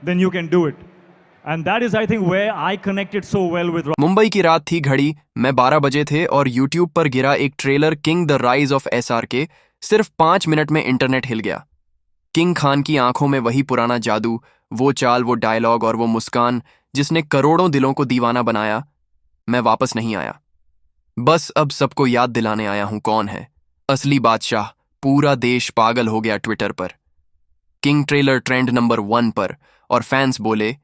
then you can do it. And that is, I think, where I connected so well with Mumbai की रात थी, घड़ी में 12 बजे थे और यूट्यूब पर गिरा एक trailer king the rise of SRK। सिर्फ 5 मिनट में इंटरनेट हिल गया। किंग खान की आंखों में वही पुराना जादू, वो चाल, वो डायलॉग और वो मुस्कान जिसने करोड़ों दिलों को दीवाना बनाया। मैं वापस नहीं आया, बस अब सबको याद दिलाने आया हूं कौन है असली बादशाह। पूरा देश पागल हो गया ट्विटर पर। किंग ट्रेलर ट्रेंड नंबर 1 पर और फैंस बोले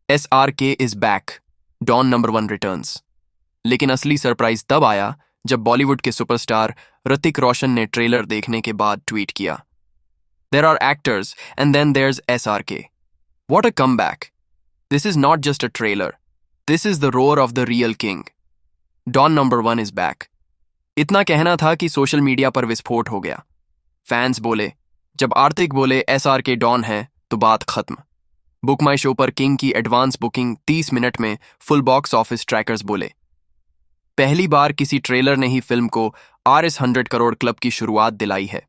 SRK is back, Don number 1 returns. लेकिन असली सरप्राइज तब आया जब बॉलीवुड के सुपरस्टार ऋतिक रोशन ने ट्रेलर देखने के बाद ट्वीट किया, there are actors and then there's SRK। What a comeback. This is not just a trailer, this is the roar of the real king. Don number 1 is back. इतना कहना था कि social media पर विस्फोट हो गया। Fans बोले, जब आर्थिक बोले SRK डॉन है तो बात खत्म। बुक माई शो पर किंग की एडवांस बुकिंग 30 मिनट में फुल बॉक्स ऑफिस ट्रैकर्स बोले। पहली बार किसी ट्रेलर ने ही फिल्म को RS 100 करोड़ क्लब की शुरुआत दिलाई है।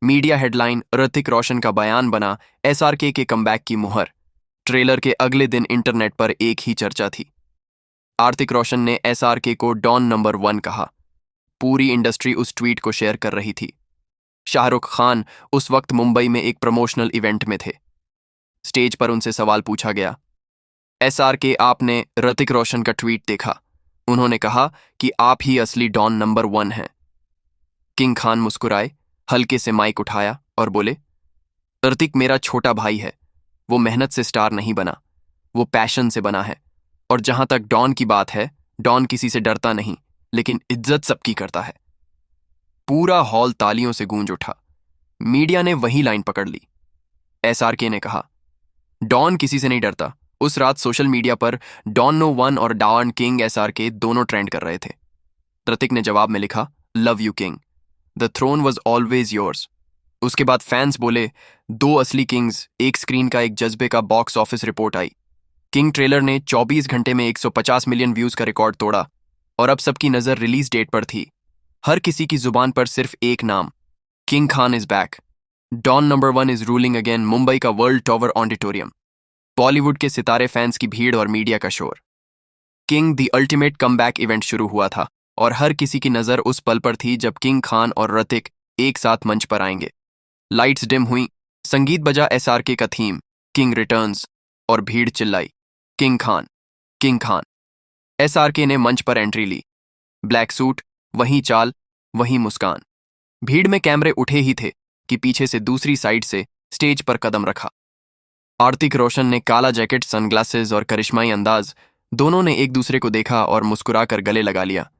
मीडिया हेडलाइन, ऋतिक रोशन का बयान बना SRK के कमबैक की मुहर। ट्रेलर के अगले दिन इंटरनेट पर एक ही चर्चा थी। आर्थिक रोशन ने SRK को डॉन नंबर 1 कहा। पूरी इंडस्ट्री उस ट्वीट को शेयर कर रही थी। शाहरुख खान उस वक्त मुंबई में एक प्रमोशनल इवेंट में थे। स्टेज पर उनसे सवाल पूछा गया, SRK आपने ऋतिक रोशन का ट्वीट देखा? उन्होंने कहा कि आप ही असली डॉन नंबर 1 हैं। किंग खान मुस्कुराए, हल्के से माइक उठाया और बोले, ऋतिक मेरा छोटा भाई है। वो मेहनत से स्टार नहीं बना, वो पैशन से बना है। और जहां तक डॉन की बात है, डॉन किसी से डरता नहीं, लेकिन इज्जत सबकी करता है। पूरा हॉल तालियों से गूंज उठा। मीडिया ने वही लाइन पकड़ ली। SRK ने कहा, डॉन किसी से नहीं डरता। उस रात सोशल मीडिया पर डॉन नो 1 और डॉन किंग SRK दोनों ट्रेंड कर रहे थे। ऋतिक ने जवाब में लिखा, love you king, the throne was always yours. उसके बाद फैंस बोले, 2 असली किंग्स, एक स्क्रीन का एक जज्बे का बॉक्स ऑफिस रिपोर्ट आई। किंग ट्रेलर ने 24 घंटे में 150 मिलियन व्यूज का रिकॉर्ड तोड़ा और अब सबकी नजर रिलीज डेट पर थी। हर किसी की जुबान पर सिर्फ एक नाम, king Khan is back, Don number 1 is ruling again. Mumbai का वर्ल्ड टॉवर ऑडिटोरियम, बॉलीवुड के सितारे, फैंस की भीड़ और मीडिया का शोर। King the ultimate comeback event शुरू हुआ था और हर किसी की नजर उस पल पर थी जब किंग खान और ऋतिक एक साथ मंच पर आएंगे। लाइट्स डिम हुई, संगीत बजा SRK का थीम, किंग रिटर्न्स, और भीड़ चिल्लाई, king Khan, king Khan. SRK ने मंच पर एंट्री ली। ब्लैक सूट, वही चाल, वही मुस्कान। भीड़ में कैमरे उठे ही थे कि पीछे से दूसरी साइड से स्टेज पर कदम रखा। आर्थिक रोशन ने काला जैकेट, सनग्लासेस और करिश्माई अंदाज, दोनों ने एक दूसरे को देखा और मुस्कुराकर गले लगा लिया।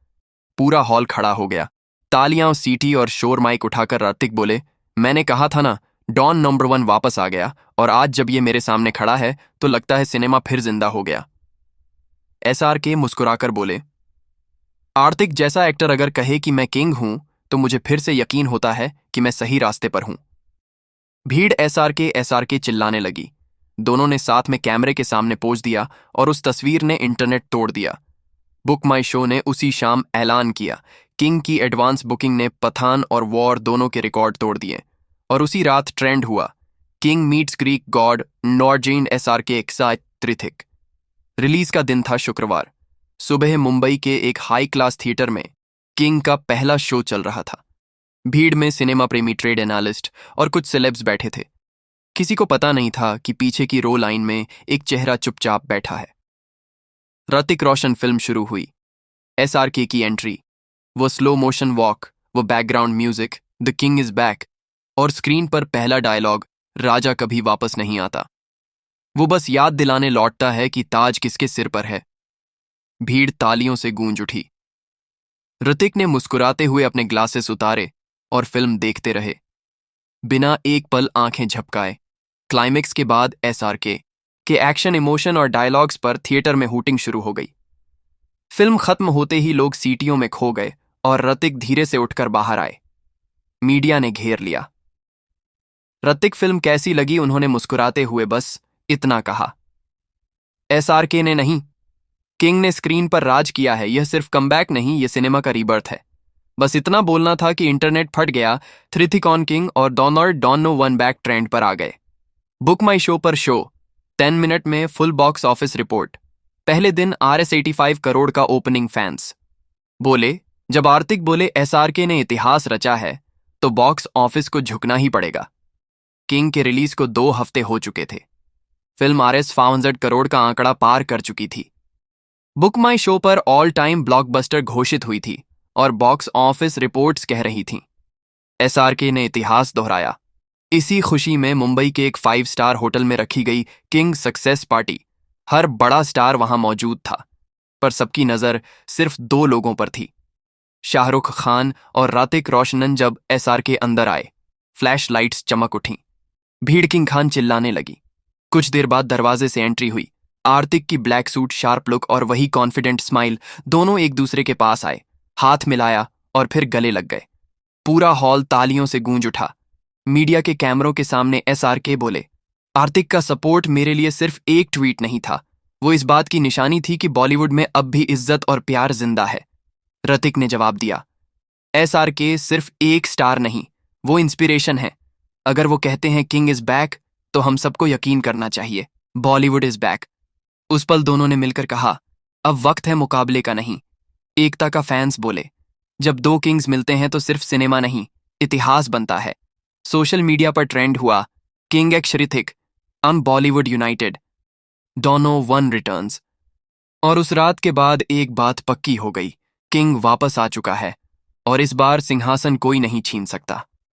पूरा हॉल खड़ा हो गया। तालियां, सीटी और शोर। माइक उठाकर आर्थिक बोले, मैंने कहा था ना, डॉन नंबर 1 वापस आ गया और आज जब ये मेरे सामने खड़ा है तो लगता है सिनेमा फिर जिंदा हो गया। SRK मुस्कुराकर बोले, आर्थिक जैसा एक्टर अगर कहे कि मैं किंग हूं तो मुझे फिर से यकीन होता है कि मैं सही रास्ते पर हूं। भीड़ SRK चिल्लाने लगी। दोनों ने साथ में कैमरे के सामने पोज दिया और उस तस्वीर ने इंटरनेट तोड़ दिया। बुक माई शो ने उसी शाम ऐलान किया, किंग की एडवांस बुकिंग ने पठान और वॉर दोनों के रिकॉर्ड तोड़ दिए। और उसी रात ट्रेंड हुआ, किंग मीट्स ग्रीक गॉड, नॉर्जीन SRK एक्साइट त्रिथिक। रिलीज का दिन था शुक्रवार। सुबह मुंबई के एक हाई क्लास थिएटर में किंग का पहला शो चल रहा था। भीड़ में सिनेमा प्रेमी, ट्रेड एनालिस्ट और कुछ सेलेब्स बैठे थे। किसी को पता नहीं था कि पीछे की रो लाइन में एक चेहरा चुपचाप बैठा है। ऋतिक रोशन फिल्म शुरू हुई। SRK की एंट्री, वो स्लो मोशन वॉक, वो background music, the king is back, और स्क्रीन पर पहला डायलॉग, राजा कभी वापस नहीं आता। वो बस याद दिलाने लौटता है कि ताज किसके सिर पर है। भीड़ तालियों से गूंज उठी। ऋतिक ने मुस्कुराते हुए अपने ग्लासेस उतारे और फिल्म देखते रहे, बिना एक पल आंखें झपकाए। क्लाइमेक्स के बाद SRK के एक्शन, इमोशन और डायलॉग्स पर थिएटर में हूटिंग शुरू हो गई। फिल्म खत्म होते ही लोग सीटियों में खो गए और ऋतिक धीरे से उठकर बाहर आए। मीडिया ने घेर लिया। ऋतिक फिल्म कैसी लगी? उन्होंने मुस्कुराते हुए बस इतना कहा। SRK ने नहीं, किंग ने स्क्रीन पर राज किया है। यह सिर्फ कमबैक नहीं, यह सिनेमा का रीबर्थ है। बस इतना बोलना था कि इंटरनेट फट गया। ऋतिक ऑन किंग और डॉन नो 1 बैक ट्रेंड पर आ गए। बुक माई शो पर शो, 10 मिनट में फुल बॉक्स ऑफिस रिपोर्ट। पहले दिन RS 85 करोड़ का ओपनिंग फैंस बोले। जब आर्थिक बोले SRK ने इतिहास रचा है तो बॉक्स ऑफिस को झुकना ही पड़ेगा। किंग के रिलीज को 2 हफ्ते हो चुके थे। फिल्म RS 500 करोड़ का आंकड़ा पार कर चुकी थी। बुक माई शो पर ऑल टाइम ब्लॉकबस्टर घोषित हुई थी और बॉक्स ऑफिस रिपोर्ट्स कह रही थीं SRK ने इतिहास दोहराया। इसी खुशी में मुंबई के एक 5 स्टार होटल में रखी गई किंग सक्सेस पार्टी। हर बड़ा स्टार वहां मौजूद था, पर सबकी नजर सिर्फ 2 लोगों पर थी, शाहरुख खान और ऋतिक रोशन। जब SRK अंदर आए, फ्लैश लाइट्स चमक उठीं। भीड़ किंग खान चिल्लाने लगी। कुछ देर बाद दरवाजे से एंट्री हुई। आर्थिक की ब्लैक सूट, शार्प लुक और वही कॉन्फिडेंट स्माइल, दोनों एक दूसरे के पास आए, हाथ मिलाया और फिर गले लग गए। पूरा हॉल तालियों से गूंज उठा। मीडिया के कैमरों के सामने SRK बोले, आर्थिक का सपोर्ट मेरे लिए सिर्फ एक ट्वीट नहीं था, वो इस बात की निशानी थी कि बॉलीवुड में अब भी इज्जत और प्यार जिंदा है। ऋतिक ने जवाब दिया, SRK सिर्फ एक स्टार नहीं, वो इंस्पिरेशन है। अगर वो कहते हैं किंग इज बैक, तो हम सबको यकीन करना चाहिए, बॉलीवुड इज बैक। उस पल दोनों ने मिलकर कहा, अब वक्त है मुकाबले का नहीं, एकता का। फैंस बोले, जब 2 किंग्स मिलते हैं तो सिर्फ सिनेमा नहीं, इतिहास बनता है। सोशल मीडिया पर ट्रेंड हुआ, king x Hrithik, Bollywood United, Donno one returns. और उस रात के बाद एक बात पक्की हो गई, किंग वापस आ चुका है और इस बार सिंहासन कोई नहीं छीन सकता।